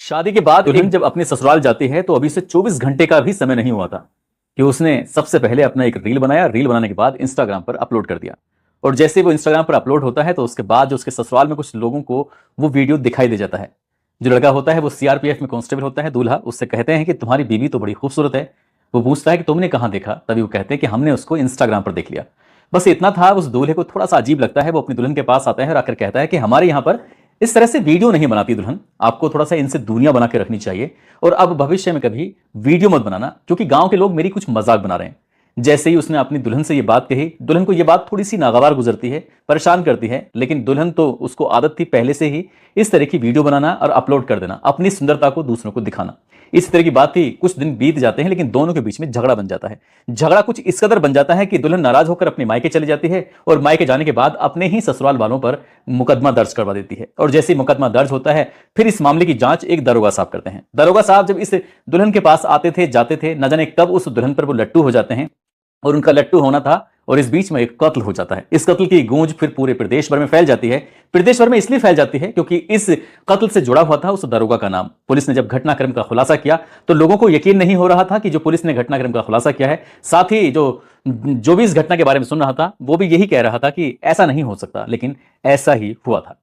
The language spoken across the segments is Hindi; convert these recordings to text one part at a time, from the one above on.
शादी के बाद दुल्हन जब अपने ससुराल जाती है तो अभी से 24 घंटे का भी समय नहीं हुआ था कि उसने सबसे पहले अपना एक रील बनाया। रील बनाने के बाद इंस्टाग्राम पर अपलोड कर दिया और जैसे वो इंस्टाग्राम पर अपलोड होता है तो उसके बाद जो उसके ससुराल में कुछ लोगों को वो वीडियो दिखाई दे जाता है। जो लड़का होता है वो सीआरपीएफ में कांस्टेबल होता है, दूल्हा। उससे कहते हैं कि तुम्हारी बीवी तो बड़ी खूबसूरत है। वो पूछता है कि तुमने कहाँ देखा? तभी वो कहते हैं कि हमने उसको इंस्टाग्राम पर देख लिया। बस इतना था। उस दूल्हे को थोड़ा सा अजीब लगता है। वो अपनी दुल्हन के पास आता है और आकर कहता है कि हमारे यहाँ पर इस तरह से वीडियो नहीं बनाती दुल्हन, आपको थोड़ा सा इनसे दूरियां बना के रखनी चाहिए और अब भविष्य में कभी वीडियो मत बनाना, क्योंकि गांव के लोग मेरी कुछ मजाक बना रहे हैं। जैसे ही उसने अपनी दुल्हन से ये बात कही, दुल्हन को ये बात थोड़ी सी नागवार गुजरती है, परेशान करती है, लेकिन दुल्हन तो उसको आदत थी पहले से ही इस तरह की वीडियो बनाना और अपलोड कर देना, अपनी सुंदरता को दूसरों को दिखाना। इस तरह की बात थी। कुछ दिन बीत जाते हैं लेकिन दोनों के बीच में झगड़ा बन जाता है। झगड़ा कुछ इस कदर बन जाता है कि दुल्हन नाराज होकर अपने मायके चली जाती है और मायके जाने के बाद अपने ही ससुराल वालों पर मुकदमा दर्ज करवा देती है। और जैसे ही मुकदमा दर्ज होता है फिर इस मामले की जांच एक दरोगा साहब करते हैं। दरोगा साहब जब इस दुल्हन के पास आते थे जाते थे, न जाने कब उस दुल्हन पर वो लट्टू हो जाते हैं और उनका लट्टू होना था और इस बीच में एक कत्ल हो जाता है। इस कत्ल की गूंज फिर पूरे प्रदेश भर में फैल जाती है। प्रदेश भर में इसलिए फैल जाती है क्योंकि इस कत्ल से जुड़ा हुआ था उस दरोगा का नाम। पुलिस ने जब घटनाक्रम का खुलासा किया तो लोगों को यकीन नहीं हो रहा था कि जो पुलिस ने घटनाक्रम का खुलासा किया है, साथ ही जो भी इस घटना के बारे में सुन रहा था वो भी यही कह रहा था कि ऐसा नहीं हो सकता, लेकिन ऐसा ही हुआ था।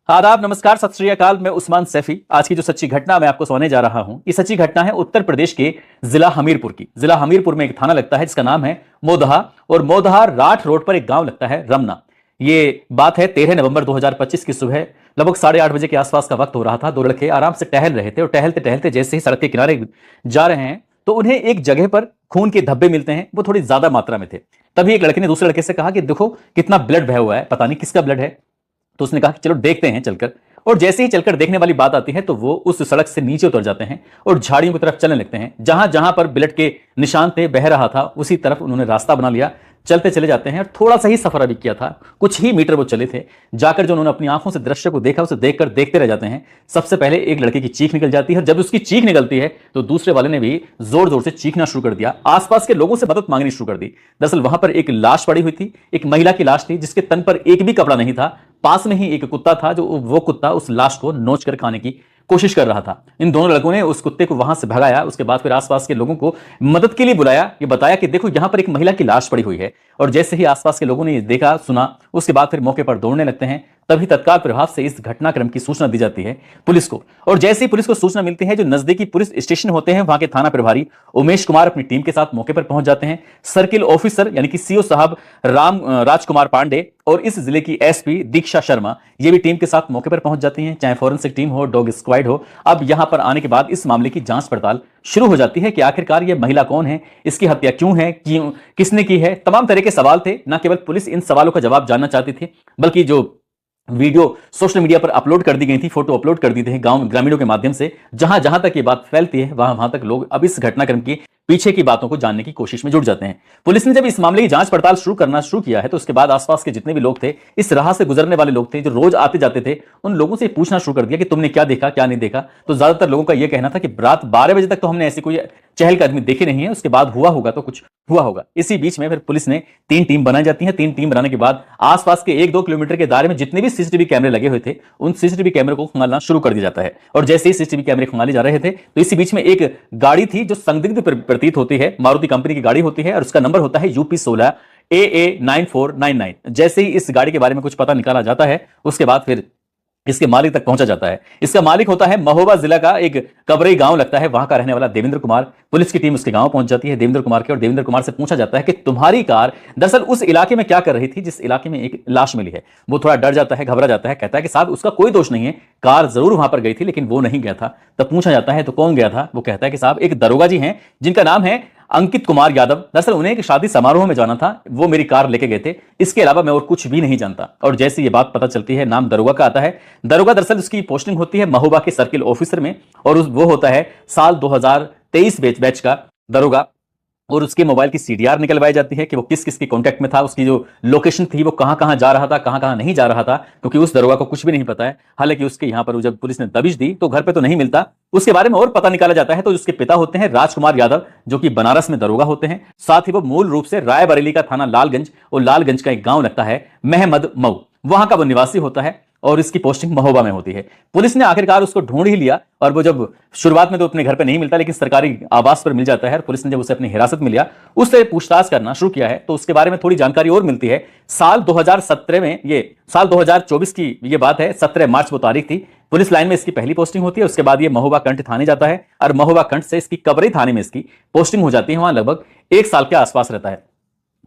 आदाब, नमस्कार, सत श्री अकाल। मैं उस्मान सैफी। आज की जो सच्ची घटना मैं आपको सुनाने जा रहा हूं, ये सच्ची घटना है उत्तर प्रदेश के जिला हमीरपुर की। जिला हमीरपुर में एक थाना लगता है जिसका नाम है मोदहा, और मोदहा राठ रोड पर एक गांव लगता है रमना। ये बात है 13 नवंबर 2025 की सुबह लगभग 8:30 बजे के आसपास का वक्त हो रहा था। दो लड़के आराम से टहल रहे थे और टहलते टहलते जैसे ही सड़क के किनारे जा रहे हैं तो उन्हें एक जगह पर खून के धब्बे मिलते हैं। वो थोड़ी ज्यादा मात्रा में थे। तभी एक लड़के ने दूसरे लड़के से कहा कि देखो कितना ब्लड बह हुआ है, पता नहीं किसका ब्लड है। तो उसने कहा कि चलो देखते हैं चलकर। और जैसे ही चलकर देखने वाली बात आती है तो वो उस सड़क से नीचे उतर जाते हैं और झाड़ियों की तरफ चलने लगते हैं। जहां जहां पर ब्लड के निशान थे, बह रहा था, उसी तरफ उन्होंने रास्ता बना लिया। चलते चले जाते हैं और थोड़ा सा ही सफर अभी किया था, कुछ ही मीटर वो चले थे। जाकर जो उन्होंने अपनी आंखों से दृश्य को देखा उसे देखकर देखते रह जाते हैं। सबसे पहले एक लड़के की चीख निकल जाती है। जब उसकी चीख निकलती है तो दूसरे वाले ने भी जोर जोर से चीखना शुरू कर दिया। आसपास के लोगों से मदद मांगनी शुरू कर दी। दरअसल वहां पर एक लाश पड़ी हुई थी, एक महिला की लाश थी जिसके तन पर एक भी कपड़ा नहीं था। पास में ही एक कुत्ता था, जो वो कुत्ता उस लाश को नोच कर खाने की कोशिश कर रहा था। इन दोनों लड़कों ने उस कुत्ते को वहां से भगाया। उसके बाद फिर आसपास के लोगों को मदद के लिए बुलाया। ये बताया कि देखो यहां पर एक महिला की लाश पड़ी हुई है। और जैसे ही आसपास के लोगों ने ये देखा सुना, उसके बाद फिर मौके पर दौड़ने लगते हैं। तभी तत्काल प्रभाव से इस घटनाक्रम की सूचना दी जाती है पुलिस को। और जैसे ही पुलिस को सूचना मिलती है, जो नजदीकी पुलिस स्टेशन होते हैं वहां के थाना प्रभारी उमेश कुमार अपनी टीम के साथ मौके पर पहुंच जाते हैं। सर्किल ऑफिसर यानी कि सीओ साहब राजकुमार पांडे और इस जिले की एसपी दीक्षा शर्मा ये भी टीम के साथ मौके पर पहुंच जाती हैं। चाहे फॉरेंसिक टीम हो, डॉग स्क्वाड हो। अब यहां पर आने के बाद इस मामले की जांच पड़ताल शुरू हो जाती है कि आखिरकार ये महिला कौन है, इसकी हत्या क्यों है, क्यों, किसने की है। तमाम तरह के सवाल थे। न केवल पुलिस इन सवालों का जवाब जानना चाहती थी, बल्कि जो वीडियो सोशल मीडिया पर अपलोड कर दी गई थी, फोटो अपलोड कर दी थी गांव ग्रामीणों के माध्यम से, जहां जहां तक ये बात फैलती है वहां वहां तक लोग अब इस घटनाक्रम की पीछे की बातों को जानने की कोशिश में जुट जाते हैं। पुलिस ने जब इस मामले की जांच पड़ताल शुरू किया है तो उसके बाद आसपास के जितने भी लोग थे, इस राह से गुजरने वाले लोग थे, जो रोज आते जाते थे, उन लोगों से पूछना शुरू कर दिया कि तुमने क्या देखा क्या नहीं देखा। तो ज्यादातर लोगों का यह कहना था कि रात 12 बजे तक तो हमने ऐसी कोई चहलकदमी देखी नहीं है, उसके बाद हुआ होगा तो कुछ हुआ होगा। इसी बीच में फिर पुलिस ने 3 टीम बनाई जाती है। 3 टीम बनाने के बाद आसपास के 1-2 किलोमीटर के दायरे में जितने भी सीसीटीवी कैमरे लगे हुए थे उन सीसीटीवी कैमरे को खंगालना शुरू कर दिया जाता है। और जैसे ही सीसीटीवी कैमरे खंगाले जा रहे थे तो इसी बीच में एक गाड़ी थी जो संदिग्ध प्रतीत होती है, मारुति कंपनी की गाड़ी होती है और उसका नंबर होता है UP16 AA 9499। जैसे ही इस गाड़ी के बारे में कुछ पता निकाला जाता है उसके बाद फिर इसके मालिक तक पहुंचा जाता है। इसका मालिक होता है महोबा जिला का एक कबरई गांव लगता है, वहां का रहने वाला देवेंद्र कुमार। पुलिस की टीम उसके गांव पहुंच जाती है देवेंद्र कुमार के, और देवेंद्र कुमार से पूछा जाता है कि तुम्हारी कार दरअसल उस इलाके में क्या कर रही थी जिस इलाके में एक लाश मिली है। वो थोड़ा डर जाता है, घबरा जाता है, कहता है कि साहब उसका कोई दोष नहीं है, कार जरूर वहां पर गई थी लेकिन वो नहीं गया था। तब पूछा जाता है तो कौन गया था? वो कहता है कि साहब एक दरोगा जी हैं जिनका नाम है अंकित कुमार यादव। दरअसल उन्हें एक शादी समारोह में जाना था, वो मेरी कार लेके गए थे, इसके अलावा मैं और कुछ भी नहीं जानता। और जैसे ये बात पता चलती है नाम दरोगा का आता है। दरोगा दरअसल उसकी पोस्टिंग होती है महोबा के सर्किल ऑफिसर में, और वो होता है साल 2023 बैच का दरोगा। और उसके मोबाइल की सीडीआर निकलवाई जाती है कि वो किस किस के कांटेक्ट में था, उसकी जो लोकेशन थी वो कहां कहां जा रहा था, कहां कहां नहीं जा रहा था, क्योंकि उस दरोगा को कुछ भी नहीं पता है। हालांकि उसके यहां पर जब पुलिस ने दबिश दी तो घर पे तो नहीं मिलता, उसके बारे में और पता निकाला जाता है। तो उसके पिता होते हैं राजकुमार यादव, जो कि बनारस में दरोगा होते हैं। साथ ही वो मूल रूप से रायबरेली का थाना लालगंज और लालगंज का एक गांव लगता है महमद मऊ, वहां का वो निवासी होता है। और इसकी पोस्टिंग महोबा में होती है। पुलिस ने आखिरकार उसको ढूंढ ही लिया और वो जब शुरुआत में तो अपने घर पर नहीं मिलता, लेकिन सरकारी आवास पर मिल जाता है। और पुलिस ने जब उसे अपनी हिरासत में लिया, उससे पूछताछ करना शुरू किया है, तो उसके बारे में थोड़ी जानकारी और मिलती है। साल 2017 में, ये साल 2024 की ये बात है, 17 मार्च वो तारीख थी। पुलिस लाइन में इसकी पहली पोस्टिंग होती है। उसके बाद ये महोबा कंठ थाने जाता है और महोबा कंठ से इसकी कबरई थाने में इसकी पोस्टिंग हो जाती है। वहां लगभग 1 साल के आसपास रहता है।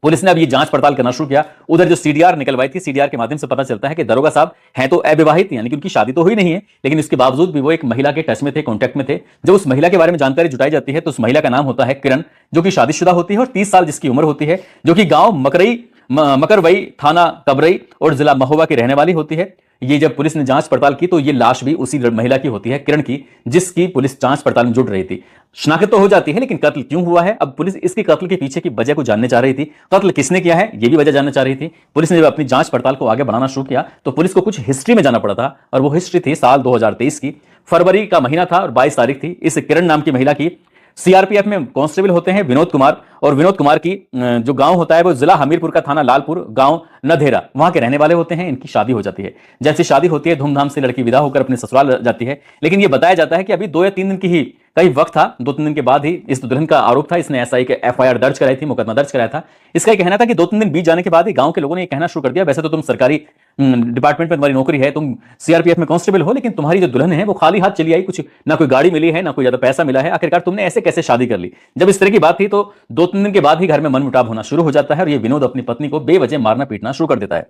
पुलिस ने अब ये जांच पड़ताल करना शुरू किया। उधर जो सीडीआर निकलवाई थी, सीडीआर के माध्यम से पता चलता है कि दरोगा साहब हैं तो अविवाहित, यानी कि उनकी शादी तो हुई नहीं है, लेकिन इसके बावजूद भी वो एक महिला के टच में थे, कांटेक्ट में थे। जब उस महिला के बारे में जानकारी जुटाई जाती है तो उस महिला का नाम होता है किरण, जो कि शादीशुदा होती है और 30 साल जिसकी उम्र होती है, जो कि गांव मकरवई, थाना कबरई और जिला महोबा की रहने वाली होती है। ये जब पुलिस ने जांच पड़ताल की तो ये लाश भी उसी महिला की होती है, किरण की, जिसकी पुलिस जांच पड़ताल में जुट रही थी। शनाख्त तो हो जाती है, लेकिन कत्ल क्यों हुआ है, अब पुलिस इसके कत्ल के पीछे की वजह को जानने चाह रही थी। कत्ल किसने किया है ये भी वजह जानना चाह रही थी। पुलिस ने जब अपनी जांच पड़ताल को आगे बढ़ाना शुरू किया तो पुलिस को कुछ हिस्ट्री में जाना पड़ा था, और वो हिस्ट्री थी साल 2023 की। फरवरी का महीना था और 22 तारीख थी। इस किरण नाम की महिला की सीआरपीएफ में कांस्टेबल होते हैं विनोद कुमार, और विनोद कुमार की जो गांव होता है वो जिला हमीरपुर का, थाना लालपुर, गांव नधेरा, वहां के रहने वाले होते हैं। इनकी शादी हो जाती है। जैसे शादी होती है धूमधाम से लड़की विदा होकर अपने ससुराल जाती है, लेकिन ये बताया जाता है कि अभी 2 या 3 दिन की ही कई वक्त था, 2-3 दिन के बाद ही इस दुल्हन का आरोप था, इसने एसआई के एफआईआर दर्ज कराई थी, मुकदमा दर्ज कराया था। इसका कहना था कि 2-3 दिन बीत जाने के बाद ही गांव के लोगों ने यह कहना शुरू कर दिया, वैसे तो तुम सरकारी डिपार्टमेंट में तुम्हारी नौकरी है, तुम सीआरपीएफ में कांस्टेबल हो, लेकिन तुम्हारी जो दुल्हन है वो खाली हाथ चली आई, कुछ ना कोई गाड़ी मिली है, ना कोई ज्यादा पैसा मिला है, आखिरकार तुमने ऐसे कैसे शादी कर ली। जब इस तरह की बात थी तो 2-3 दिन के बाद ही घर में मनमुटाव होना शुरू हो जाता है और ये विनोद अपनी पत्नी को बेवजह मारना पीटना शुरू कर देता है।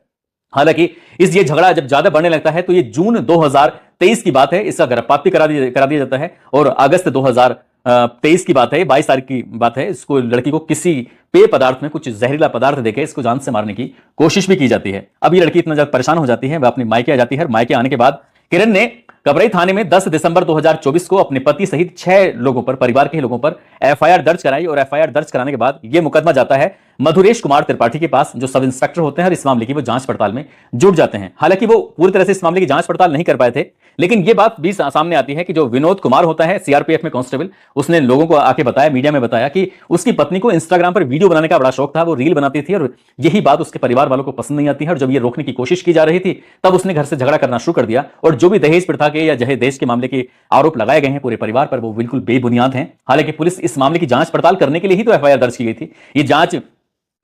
हालांकि ये झगड़ा जब ज्यादा बढ़ने लगता है तो ये जून 2023 की बात है, इसका गर्भपात भी करा दिया जाता है, और अगस्त 2023 की बात है, 22 तारीख की बात है, इसको लड़की को किसी पेय पदार्थ में कुछ जहरीला पदार्थ देके इसको जान से मारने की कोशिश भी की जाती है। अब ये लड़की इतना ज्यादा परेशान हो जाती है, वह अपने मायके आ जाती है। मायके आने के बाद किरण ने कबरई थाने में 10 दिसंबर 2024 को अपने पति सहित 6 लोगों पर, परिवार के लोगों पर एफआईआर दर्ज कराई, और एफआईआर दर्ज कराने के बाद यह मुकदमा जाता है मधुरेश कुमार त्रिपाठी के पास, जो सब इंस्पेक्टर होते हैं और इस मामले की वो जांच पड़ताल में जुट जाते हैं। हालांकि वो पूरी तरह से इस मामले की जांच पड़ताल नहीं कर पाए थे, लेकिन यह बात भी सामने आती है कि जो विनोद कुमार होता है सीआरपीएफ में कांस्टेबल, उसने लोगों को आके बताया, मीडिया में बताया कि उसकी पत्नी को इंस्टाग्राम पर वीडियो बनाने का बड़ा शौक था, वो रील बनाती थी, और यही बात उसके परिवार वालों को पसंद नहीं आती है। और जब ये रोकने की कोशिश की जा रही थी तब उसने घर से झगड़ा करना शुरू कर दिया, और जो भी दहेज प्रथा के या दहेज के मामले के आरोप लगाए गए हैं पूरे परिवार पर, वो बिल्कुल बेबुनियाद हैं। हालांकि पुलिस इस मामले की जांच पड़ताल करने के लिए ही तो एफआईआर दर्ज की गई थी। ये जांच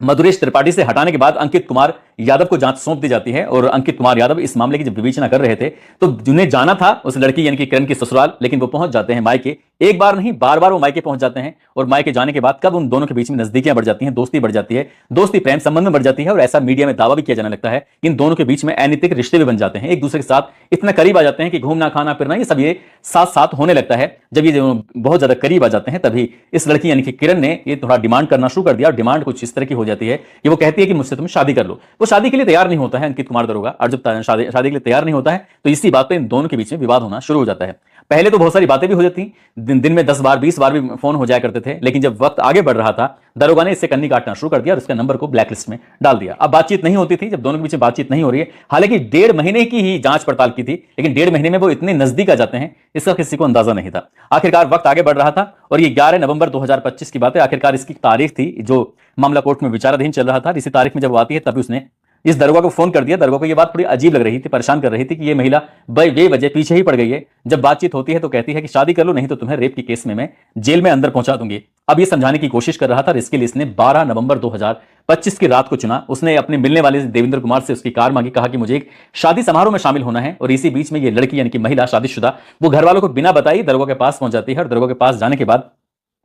मधुरेश त्रिपाठी से हटाने के बाद अंकित कुमार यादव को जांच सौंप दी जाती है, और अंकित कुमार यादव इस मामले की जब विवेचना कर रहे थे तो जिन्हें जाना था उस लड़की यानी कि किरण की ससुराल, लेकिन वो पहुंच जाते हैं मायके। एक बार नहीं, बार बार वो मायके पहुंच जाते हैं, और मायके जाने के बाद कब उन दोनों के बीच में नजदीकियां बढ़ जाती हैं, दोस्ती बढ़ जाती है, दोस्ती प्रेम संबंध में बढ़ जाती है, और ऐसा मीडिया में दावा भी किया जाने लगता है कि इन दोनों के बीच में अनैतिक रिश्ते भी बन जाते हैं, एक दूसरे के साथ इतना करीब आ जाते हैं कि घूमना खाना फिरना ये सब ये साथ साथ होने लगता है। जब ये बहुत ज्यादा करीब आ जाते हैं तभी इस लड़की यानी कि किरण ने ये थोड़ा डिमांड करना शुरू कर दिया, और डिमांड कुछ इस तरह की हो जाती है कि वो कहती है कि मुझसे तुम शादी कर लो। वो शादी के लिए तैयार नहीं होता है अंकित कुमार दरोगा, और जब शादी के लिए तैयार नहीं होता है तो इसी बात पे इन दोनों के बीच में विवाद होना शुरू हो जाता है। पहले तो बहुत सारी बातें भी हो जाती, दिन में 10 बार 20 बार भी फोन हो जाया करते थे, लेकिन जब वक्त आगे बढ़ रहा था दरोगा ने इससे कन्नी काटना शुरू कर दिया और उसके नंबर को ब्लैकलिस्ट में डाल दिया। अब बातचीत नहीं होती थी, जब दोनों के बीच में बातचीत नहीं हो रही है, हालांकि 1.5 महीने की ही जांच पड़ताल की थी, लेकिन 1.5 महीने में वो इतने नजदीक आ जाते हैं इसका किसी को अंदाजा नहीं था। आखिरकार वक्त आगे बढ़ रहा था और ये 11 नवंबर 2025 की बात है। आखिरकार इसकी तारीख थी जो मामला कोर्ट में विचाराधीन चल रहा था, इसी तारीख में जब वो आती है तभी उसने इस दरोगा को फोन कर दिया। दरोगा को यह बात थोड़ी अजीब लग रही थी, परेशान कर रही थी कि ये महिला बेवजह पीछे ही पड़ गई है। जब बातचीत होती है तो कहती है कि शादी कर लो, नहीं तो तुम्हें रेप की केस में मैं जेल में अंदर पहुंचा दूंगी। अब ये समझाने की कोशिश कर रहा था, इसके लिए इसने 12 नवंबर 2025 की रात को चुना। उसने अपने मिलने वाले देवेंद्र कुमार से उसकी कार मांगी, कहा कि मुझे एक शादी समारोह में शामिल होना है, और इसी बीच में ये लड़की यानी कि महिला शादीशुदा वो घर वालों को बिना बताई दरोगा के पास पहुंच जाती है। और दरोगा के पास जाने के बाद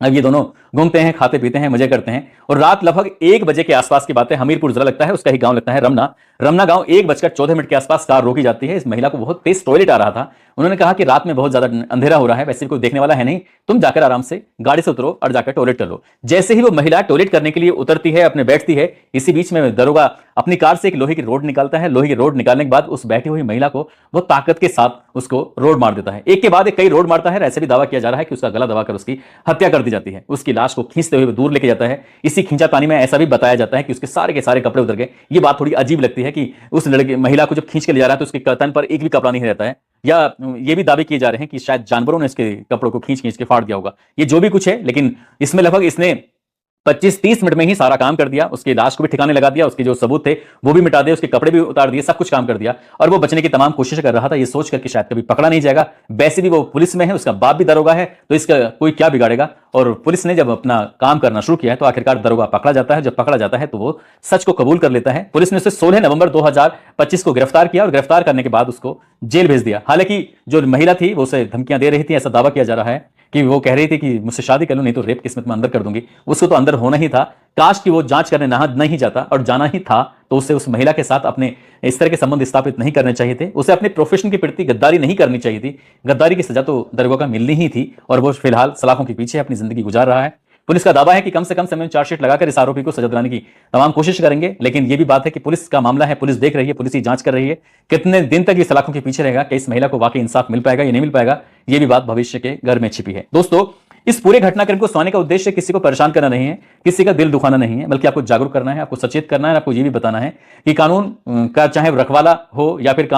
अब ये दोनों घूमते हैं, खाते पीते हैं, मजे करते हैं, और रात लगभग 1 बजे के आसपास की बात है। हमीरपुर जिला लगता है, उसका ही गांव लगता है रमना गांव। 1:14 के आसपास कार रोकी जाती है। इस महिला को बहुत तेज टॉयलेट आ रहा था। उन्होंने कहा कि रात में बहुत ज्यादा अंधेरा हो रहा है, वैसे कोई देखने वाला है नहीं, तुम जाकर आराम से गाड़ी से उतरो और जाकर टॉयलेट कर लो। जैसे ही वो महिला टॉयलेट करने के लिए उतरती है, अपने बैठती है, इसी बीच में दरोगा अपनी कार से एक लोहे की रोड निकालता है। लोहे की रोड निकालने के बाद उस बैठी हुई महिला को वो ताकत के साथ उसको रोड मार देता है। एक के बाद एक कई रोड मारता है। ऐसे भी दावा किया जा रहा है कि उसका गला दबाकर उसकी हत्या कर दी जाती है। उसकी लाश को खींचते हुए दूर लेके जाता है। इसी खींचातानी में ऐसा भी बताया जाता है कि उसके सारे के सारे कपड़े उतर गए। ये बात थोड़ी अजीब लगती है कि उस लड़की महिला को जब खींच के ले जा रहा है तो उसके तन पर एक भी कपड़ा नहीं रहता है, या ये भी दावे किए जा रहे हैं कि शायद जानवरों ने इसके कपड़ों को खींच खींच के फाड़ दिया होगा। ये जो भी कुछ है, लेकिन इसमें लगभग इसने 25-30 मिनट में ही सारा काम कर दिया, उसकी लाश को भी ठिकाने लगा दिया, उसके जो सबूत थे वो भी मिटा दिए, उसके कपड़े भी उतार दिए, सब कुछ काम कर दिया। और वो बचने की तमाम कोशिश कर रहा था, ये सोच करके शायद कभी पकड़ा नहीं जाएगा। वैसे भी वो पुलिस में है, उसका बाप भी दरोगा है, तो इसका कोई क्या बिगाड़ेगा। और पुलिस ने जब अपना काम करना शुरू किया है तो आखिरकार दरोगा पकड़ा जाता है। जब पकड़ा जाता है तो वो सच को कबूल कर लेता है। पुलिस ने उसे 16 नवंबर 2025 को गिरफ्तार किया और गिरफ्तार करने के बाद उसको जेल भेज दिया। हालांकि जो महिला थी वो उसे धमकियां दे रही थी, ऐसा दावा किया जा रहा है कि वो कह रही थी कि मुझसे शादी कर लो, नहीं तो रेप किस्मत में अंदर कर दूंगी। उसको तो अंदर होना ही था। काश कि वो जांच करने नहीं जाता, और जाना ही था तो उसे उस महिला के साथ अपने इस तरह के संबंध स्थापित नहीं करने चाहिए थे। उसे अपने प्रोफेशन के प्रति गद्दारी नहीं करनी चाहिए थी। गद्दारी की सजा तो दरोगा का मिलनी ही थी, और वो फिलहाल सलाखों के पीछे अपनी जिंदगी गुजार रहा है। पुलिस का दावा है कि कम से कम समय में चार्जशीट लगाकर इस आरोपी को सजा दिलाने की तमाम कोशिश करेंगे। लेकिन यह भी बात है कि पुलिस का मामला है, पुलिस देख रही है, पुलिस ही जांच कर रही है। कितने दिन तक ये सलाखों के पीछे रहेगा, कि इस महिला को वाकई इंसाफ मिल पाएगा या नहीं मिल पाएगा, यह भी बात भविष्य के घर में छिपी है। दोस्तों, इस पूरे घटनाक्रम को सुनाने का उद्देश्य किसी को परेशान करना नहीं है, किसी का दिल दुखाना नहीं है, बल्कि आपको जागरूक करना है, आपको सचेत करना है। आपको यह भी बताना है कि कानून का चाहे रखवाला हो या फिर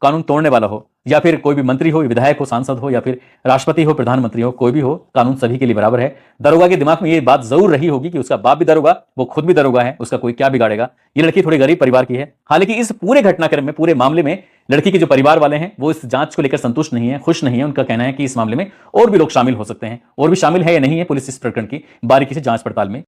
कानून तोड़ने वाला हो, या फिर कोई भी मंत्री हो, विधायक हो, सांसद हो, या फिर राष्ट्रपति हो, प्रधानमंत्री हो, कोई भी हो, कानून सभी के लिए बराबर है। दरोगा के दिमाग में ये बात जरूर रही होगी कि उसका बाप भी दरोगा, वो खुद भी दरोगा है, उसका कोई क्या बिगाड़ेगा। ये लड़की थोड़ी गरीब परिवार की है। हालांकि इस पूरे घटनाक्रम में, पूरे मामले में लड़की के जो परिवार वाले हैं वो इस जांच को लेकर संतुष्ट नहीं है, खुश नहीं है। उनका कहना है कि इस मामले में और भी लोग शामिल हो सकते हैं। और भी शामिल है या नहीं है, पुलिस इस प्रकरण की बारीकी से जांच पड़ताल में